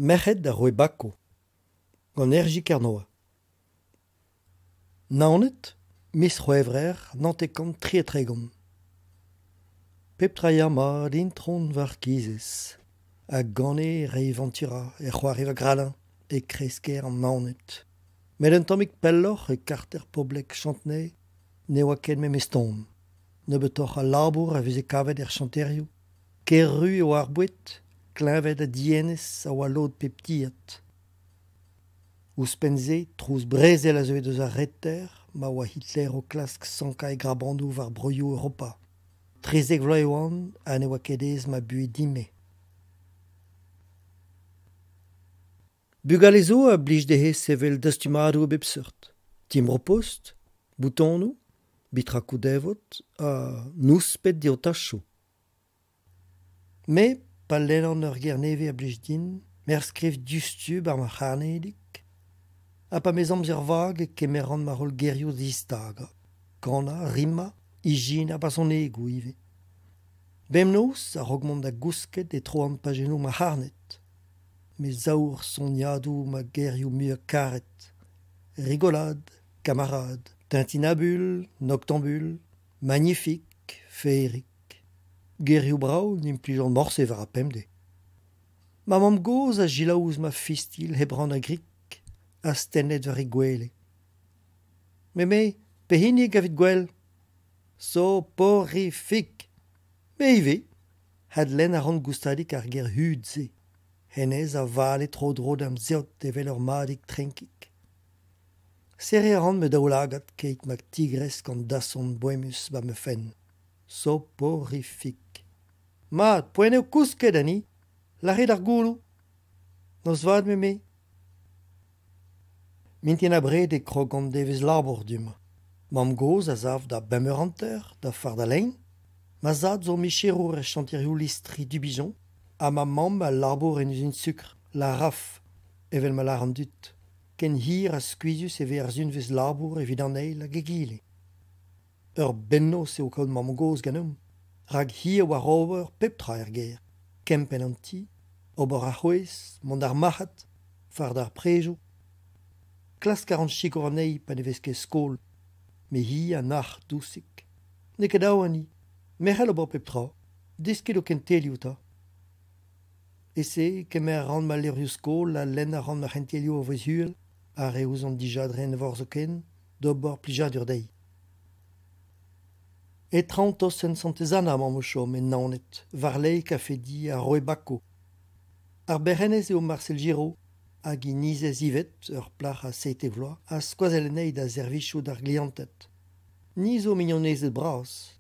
Merched da Ruebacco, gant ergi kernoa. Naonet, mis Ruevrer, nantekant trietregon. Pep traia ma d'intron var kizes, a gane reiventura c'hoari va gralin, e kresker an naonet. Met un tomik pellor e karter poblek chantene, ne oa ken me meston. Ne betoch a labour a veze kavet chanterio, ker ru o ar bouet, klinvet a dienes a oa lod pep tiet. Ouz penze, trouz brezel a zeuet eus ar retter, ma oa Hitler o klask sanka e grabandou var broioù Europa. Trezek vloe oan, a ne oa kedez ma bue dime. Bugalezo a blij dehe sevel dastumadou bep seurt. Timro post, boutonou, bitra koudevot, a nous pet di o tachou. Me, pa lennan ur gerneve a blij din, mer skriv dustub ar ma c'harnedik, a pa mez amzer vag kemeran ma rol gerio distaga. Gana, rima, ijin pa son egou ive. Bem nous a rogmont da gousket e troan pa genou ma harnet. Me zaour son yadou ma gerio mur karet. Rigolade, camarade, tintinabule, noctambule, magnifique, féerique. Gerio brau n'im plijon morse var a pemde. Ma mam goz a gilaouz ma fistil hebran a grik, a stennet var e gwele. Me, pehini gavit gwell. Soporifique. Me ive, had len a rand goustadik ar ger hudze. Hennez a vale tro drod am zeot devel ur madik trenkik. Serre a rand me daoulagat keit mag tigres gant dason boemus ba me fen. Soporifique. Mat, poene o kousket ani, la red ar goulou. Nos vad me. Mintien a bred e krogant devez labor duma. Mam goz a zav da bemeranter, da fardalein, ma zad zo michero re chanterioù listri du bijon, a ma mam a labor en un sucre, la raf, evel ma lar an dut. Ken hir a skuizus e verz un vez labor evidaneil a gegile. Ur benno se o kod mam goz ganeum, rag hir war over pep tra er ger, kempen an ti, ober a c'hwez, mont ar mahat, fard ar prejo. Klas 40 chik or anei pa ne vez ket skol, me hi a nach dousik. Ne ket daou ani, merel ober pep tra, desket o ken telioù ta. Ese, kemer ran ma lerioù skol, la len a ran ma c'hentelioù o vez huel, a reouz an dijadren vorz o ken, d'ober plijad ur dei. E traontos en santezana mam o chom en naonet, var leik a fedi a Ruebacco. Ar berrenez eo Marcel Giraud, hag i nizez ivet, ur plach a seite vloa, a skoazelenei da zervichou d'ar gliantet. Niz o mignonezet bras,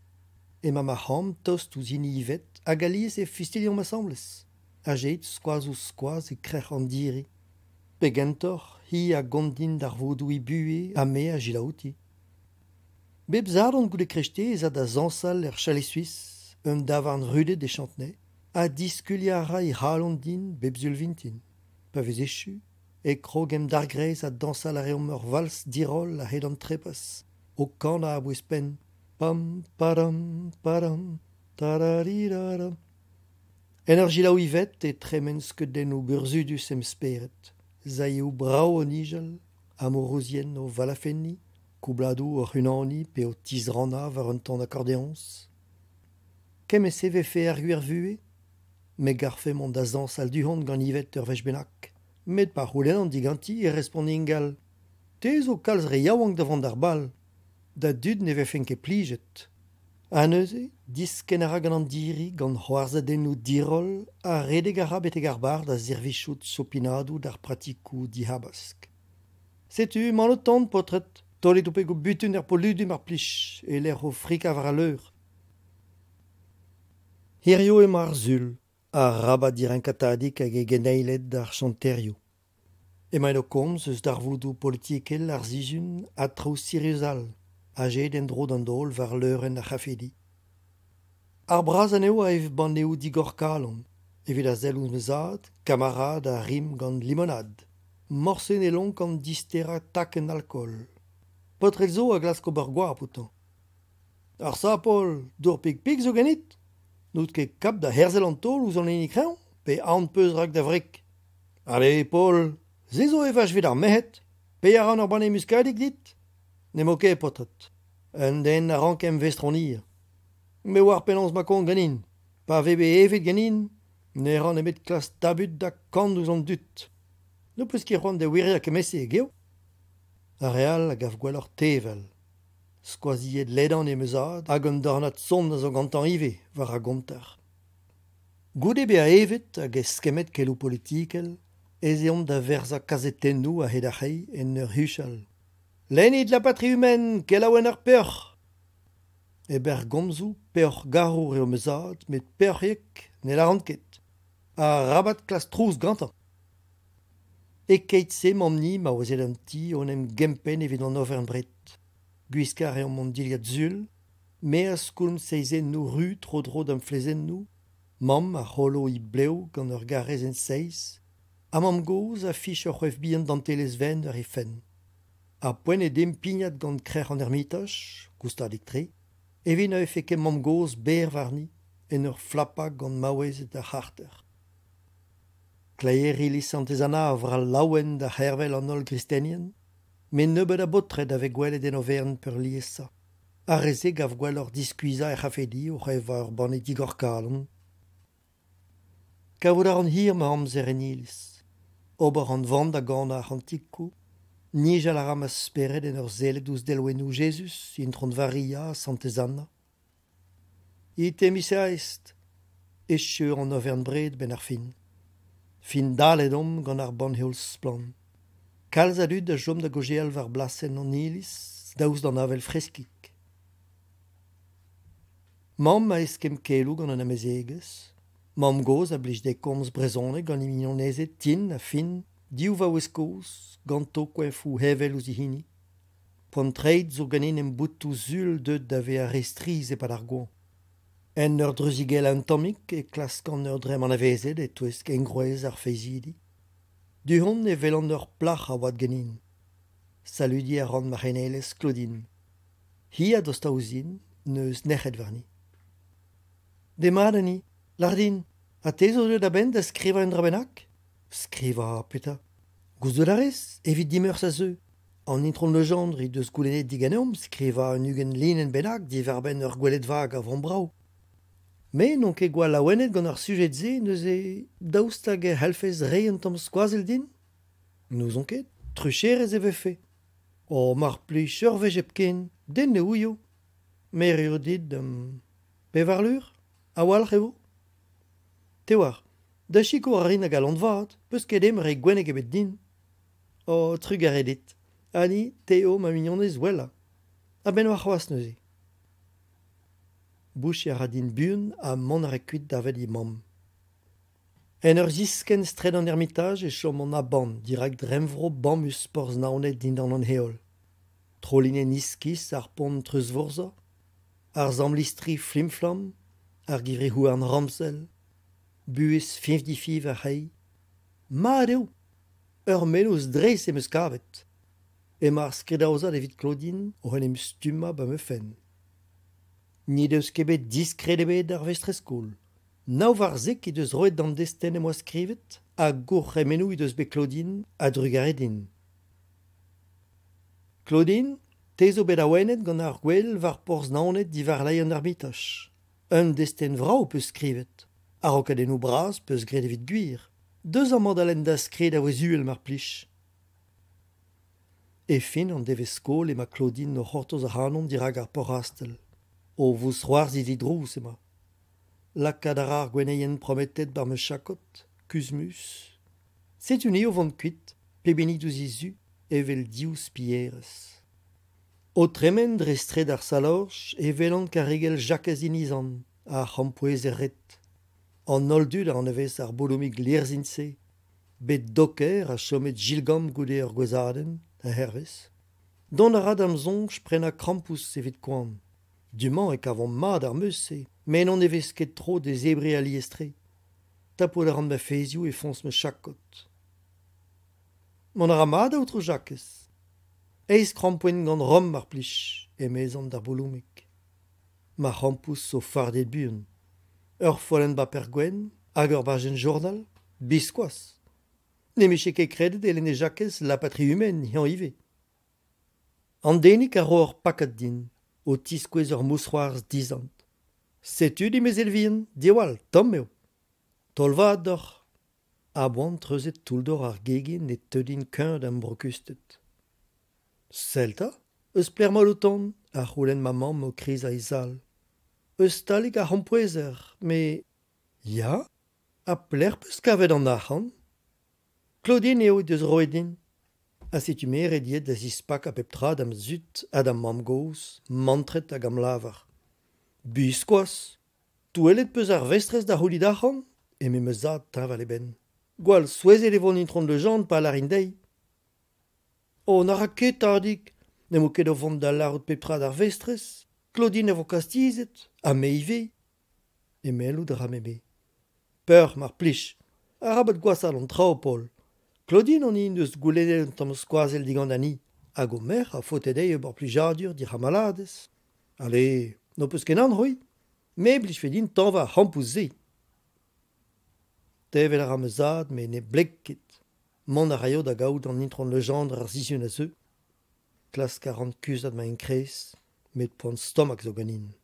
e ma ham tost ou zini ivet, hag aliz e fustilion ma sembles. A jeit skoaz ou skoaz e krech an diri. Pe gentor, hi a gondin d'ar vodou i bue a me a gilaouti. Bep zardon goude krechtez a da zansal chale suisse, un davarn rudet de chantenay, a diskuliara i halon din bep zulvintin. Pa vez echu, e krogem dargrez a dansal a reom ur vals dirol a hed an trepas, o kana a bouez pen. Pam, padam, padam, tarariraram. En ur gilaou ivet e tremens ket den o burzudus em speret. Zaioù brao o nijal, amorozien o valafenni, koubladou o c'hunani pe o tizrana var un ton d'accordéons. Kem e seve fe ar gwir vue, me garfe mont da zansal duhont gant ivet ur vech bennak. Met pa roulen an diganti e respondi ingal. Te zo kalz re yaouank davant d'ar bal, da dud ne vefen ket plijet. A neuze, disken a ra gant an diri gant c'hoarzadennoù dirol a redeg a ra betek ar bar da zervichout sopinadou d'ar pratikou dihabask. Setu, man o tont potret, tolet o peg o butun er poludum ar plij, e l'er o frik a var a leur. Hirio e mar zul, a rabat dirankatadik hag e geneilet d'ar chanterio. Emaint o komz eus d'ar voudou politikel ar zizun a traoù siriusal, a jet en dro d'an dol var leuren a c'hafedi. Ar braz aneo a ev baneo digor kalon, evit a zelouz mezad, kamarad a rim gant limonad. Morsen e lonk an distera tak en alcool. Potrel zo a glask ober gwar poutan. Ar sa, Paul, dour pig zo ganit? Nout ket kap da herzel an tol ouz an enik reon, pe an peus rak da vrik. Allez, Paul, zizo e vache vid ar mehet, peiaran ar bane muskadik dit? Ne mo ket potret. Un den a rankem vestronir. Me war penons ma kon ganin. Pa vebe evet ganin, ne ran emet klas tabut da kandouz an dut. No peus ket c'hoant de wirir kemese e geo? A real a gav gwelloc'h tevel. Skoaziet ledan e meuzad hag un dornat son a zo gantan ive war a gontar. Goude be a evet hag eskemet kelou politikel, ez eont da verza kazetennou a hedachei en ur huchal. Lenit la patrie humaine, kelaouenn ar peoc'h. Eber gomzou peoc'h garou eo meuzad, met peoc'hiek ne la ket. A rabat klas trouz gantan. E keit se mamni ma oazet an ti on em gempen evit an overnbret. Gwiskar eo mont diliad zul, me a skoulm seizen nou ru tro-dro d'am flezen nou, mam a c'holo i bleo gant ur garez en seiz, a mam goz a fich ur c'hwef bihan dantelez ven ur e fen. A poen e dem pignat gant krec'h an ermitoch, goustadik tre, evit a efe ket mam goz ber warni en ur flappa gant maouezet a c'harter. Klaer ilis antezana a vral laouen da hervel an ol kristenien, men nebeut a botret ave gwelet en overn per liesa. A reze gav gwell ur diskuiza e c'hafedi o c'hev ur banne digor kalon. Kavout ar an hir ma amzer en ilis. Ober an vand a gant ar antikou, nijal a ram a speret en ur zelet ouz delwennou Jesus, intron varia, santezana. Ite mis a est, escheur an overn bred ben ar fin. Fin dalet om gant ar banheols plan. Kalz a dud da jom da gojeal var blasen an ilis, daouz d'an avel freskik. Mam a eskem kelou gant an amezegez. Mam goz a blij de komz brezone gant imignonezet tin a fin, diou va oueskoz, gant to kwenfou hevel ouz ihini. Pontreid zo ganin em boutou zul deud dave a restriz e pad ar goan. En ur druzigel antomik e klaskan ur drem an avezet e touesk engroez ar feizidi. Du hon e velan ur plach a oad ganin. Saludi a ran marhenelez Claudine. Hi a dosta ouzin, neus nechet varni. De madani, lardin, a tezo deud a ben da skriva un drabenak? Skriva, peta. Gouzo darez, evit dimeur sa zeu. An intron le gendre i deus goulenet diganeom, skriva un ugen linen benak di verben ur gwelet vag a vant brao. Me non ket gwall laouennet gant ar sujet ze neus e daoustag e halfez re un tamm skoazel din? Neus on ket, trucherez e vefe. O mar plij ur vejep ken, den ne ouio. Mer ur dit pe varlur? A walc'h evo? Te war, da chiko a rin a galant vat, peus ket em re gwennek ebet din. O trug a redit. Ani, teo ma mignonez wella. A ben war c'hoaz neuze. Bouch a radin buan a man a rekuit davet i mam. En ur zisken stred an ermitage e chom an aban, dirak dremvro bammus porz naonet din an heol. Troline niskis ar pont treuzvorza, ar zamlistri flimflam, ar givri hou an ramsel, buez 55 a hei. Ma adeo, ur menous dreis em eus kavet. E mar skredaouzad evit Claudine o en em stuma ba me fen. Ni deus kebet diskret ebet ar vestreskoul. Nao var zek i deus roet d'an desten e moa skrivet, a gour remenou i deus be Claudine a drugaredin. Claudine, tezo bet awenet gant ar gwell var porz naonet di var lai an ermitoch. Un desten vrao peus skrivet. A rokadennou bras peus gret evit gwir. Deus an mandalen da skred a vez uel mar plij. E fin an devez skol ema Claudine no c'hortoz a hanon dirag ar porastel. O vous c'hoarzi vidrous ema. Lakad a rar gweneien prometet bar me chakot, kuzmus. Setu neo vant kuit, pe benit ouz izu, evel diouz pierrez. O tremen drestred ar salorch, evelant karigel jakazin izan, a c'hampouez ret. An noldud an nevez ar bolomig lerzintse, bet doker a chomet jilgam goude ur gwezaden, a hervez. Don a rad am zonj prena krampous evit koan. Duman e kavon mad ar meuse, men on nevez ket tro de zebre a liestre. Tapo da ran ma fezioù e fons me chakot. Mon ar amad a outro jakez. Eiz krampoen gant rom mar plij, e mezan d'ar bolomik. Ma krampous so fardet buan. Ur follen ba per gwen, hag ur bajen journal, biskoaz. Ne me ket kredet elen e jakez la patrie humaine hi an ive. An denik a roar pakat din, o tiskwez ur moussoirs dizant. Setu di mez elvien, diwal, tom eo. Tolvad d'or. A boan treuzet touldor ar gegin e teudin keund am brokustet. Selta, eus plermol o ton, a c'houlenn ma mamm o kriz a izal. Eus talig a c'hompouezer, me... Ya, a pler peus kavet an achan. Claudine eo deus roedin. A setu mere diet da zispak a pep trad am zut ad am mam gos, mantret hag am lavar. Biskoaz, touelet peus ar vestrez da c'houlid achan, e me zad taval eben. Gwal, souezet e von intron de jant pa larin dei. O, n'ara ket tardik, ne mo ket o vont da larout pep trad ar vestrez, Claudine vo kastizet, a me ive, e melout ramebe. Peur mar plij, a rabat gwasal an trao Paul. Claudine on in deus goulennet un tamm skoazel digant ani, hag o mer a fotet ei eo bor plijadur dir ha malades. Ale, no peus ken an c'hoi, me blij fe din tañva c'hampouz ze. Tevel ar amezad, me ne blekket. Mont a raio da gaout an intron legendre ar zizun a zeu. Klas 40 kuzat ma enkres, met poan stomak zo ganin.